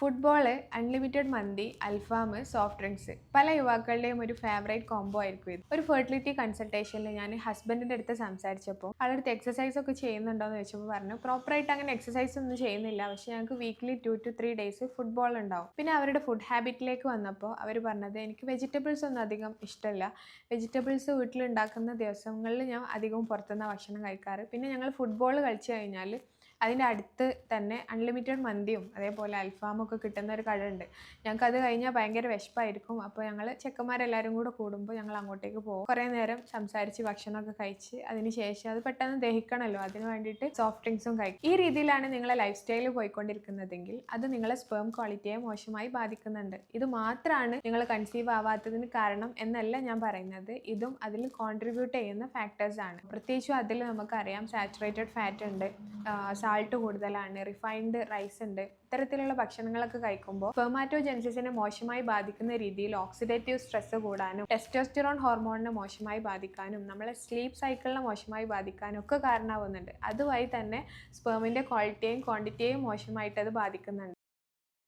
Football, unlimited മന്തി, അൽഫാം, soft drinks പല യുവാക്കളുടെയും ഒരു favourite combo ആയിരിക്കും ഇത്. ഒരു ഫെർട്ടിലിറ്റി കൺസൾട്ടേഷനിൽ ഞാൻ ഹസ്ബൻഡിൻ്റെ അടുത്ത് സംസാരിച്ചപ്പോൾ ആളടുത്ത് എക്സസൈസ് ഒക്കെ ചെയ്യുന്നുണ്ടോയെന്ന് ചോദിച്ചപ്പോൾ പറഞ്ഞു പ്രോപ്പറായിട്ട് അങ്ങനെ എക്സസൈസ് ഒന്നും ചെയ്യുന്നില്ല, പക്ഷേ ഞങ്ങൾക്ക് വീക്ക്ലി 2 to 3 ഡേയ്സ് ഫുട്ബോൾ ഉണ്ടാവും. പിന്നെ അവരുടെ ഫുഡ് ഹാബിറ്റിലേക്ക് വന്നപ്പോൾ അവർ പറഞ്ഞത് എനിക്ക് വെജിറ്റബിൾസ് ഒന്നും അധികം ഇഷ്ടമല്ല. വെജിറ്റബിൾസ് വീട്ടിലുണ്ടാക്കുന്ന ദിവസങ്ങളിൽ ഞാൻ അധികവും പുറത്തുനിന്ന് ഭക്ഷണം കഴിക്കാറ്. പിന്നെ ഞങ്ങൾ ഫുട്ബോൾ കളിച്ചു കഴിഞ്ഞാൽ അതിൻ്റെ അടുത്ത് തന്നെ അൺലിമിറ്റഡ് മന്തിയും അതേപോലെ അൽഫാമൊക്കെ കിട്ടുന്ന ഒരു കടയുണ്ട്. ഞങ്ങൾക്ക് അത് കഴിഞ്ഞാൽ ഭയങ്കര വിശപ്പായിരിക്കും. അപ്പോൾ ഞങ്ങൾ ചെക്കന്മാരെല്ലാവരും കൂടെ കൂടുമ്പോൾ ഞങ്ങൾ അങ്ങോട്ടേക്ക് പോകും. കുറേ നേരം സംസാരിച്ച് ഭക്ഷണമൊക്കെ കഴിച്ച് അതിന് ശേഷം അത് പെട്ടെന്ന് ദഹിക്കണമല്ലോ, അതിന് വേണ്ടിയിട്ട് സോഫ്റ്റ് ഡ്രിങ്ക്സും കഴിക്കും. ഈ രീതിയിലാണ് നിങ്ങളെ ലൈഫ് സ്റ്റൈൽ പോയിക്കൊണ്ടിരിക്കുന്നതെങ്കിൽ അത് നിങ്ങളെ സ്പേം ക്വാളിറ്റിയെ മോശമായി ബാധിക്കുന്നുണ്ട്. ഇത് മാത്രമാണ് നിങ്ങൾ കൺസീവ് ആവാത്തതിന് കാരണം എന്നല്ല ഞാൻ പറയുന്നത്. ഇതും അതിൽ കോൺട്രിബ്യൂട്ട് ചെയ്യുന്ന ഫാക്ടേഴ്സ് ആണ്. പ്രത്യേകിച്ചും അതിൽ നമുക്കറിയാം സാച്ചുറേറ്റഡ് ഫാറ്റ് ഉണ്ട്, സാൾട്ട് കൂടുതലാണ്, റിഫൈൻഡ് റൈസ് ഉണ്ട്. ഇത്തരത്തിലുള്ള ഭക്ഷണങ്ങളൊക്കെ കഴിക്കുമ്പോൾ സ്പെർമാറ്റോജെനിസിസിനെ മോശമായി ബാധിക്കുന്ന രീതിയിൽ ഓക്സിഡേറ്റീവ് സ്ട്രെസ് കൂടാനും ടെസ്റ്റോസ്റ്റെറോൺ ഹോർമോണിനെ മോശമായി ബാധിക്കാനും നമ്മളെ സ്ലീപ്പ് സൈക്കിളിനെ മോശമായി ബാധിക്കാനും ഒക്കെ കാരണമാവുന്നുണ്ട്. അതുവഴി തന്നെ സ്പെർമിൻ്റെ ക്വാളിറ്റിയെയും ക്വാണ്ടിറ്റിയെയും മോശമായിട്ട് അത് ബാധിക്കുന്നുണ്ട്.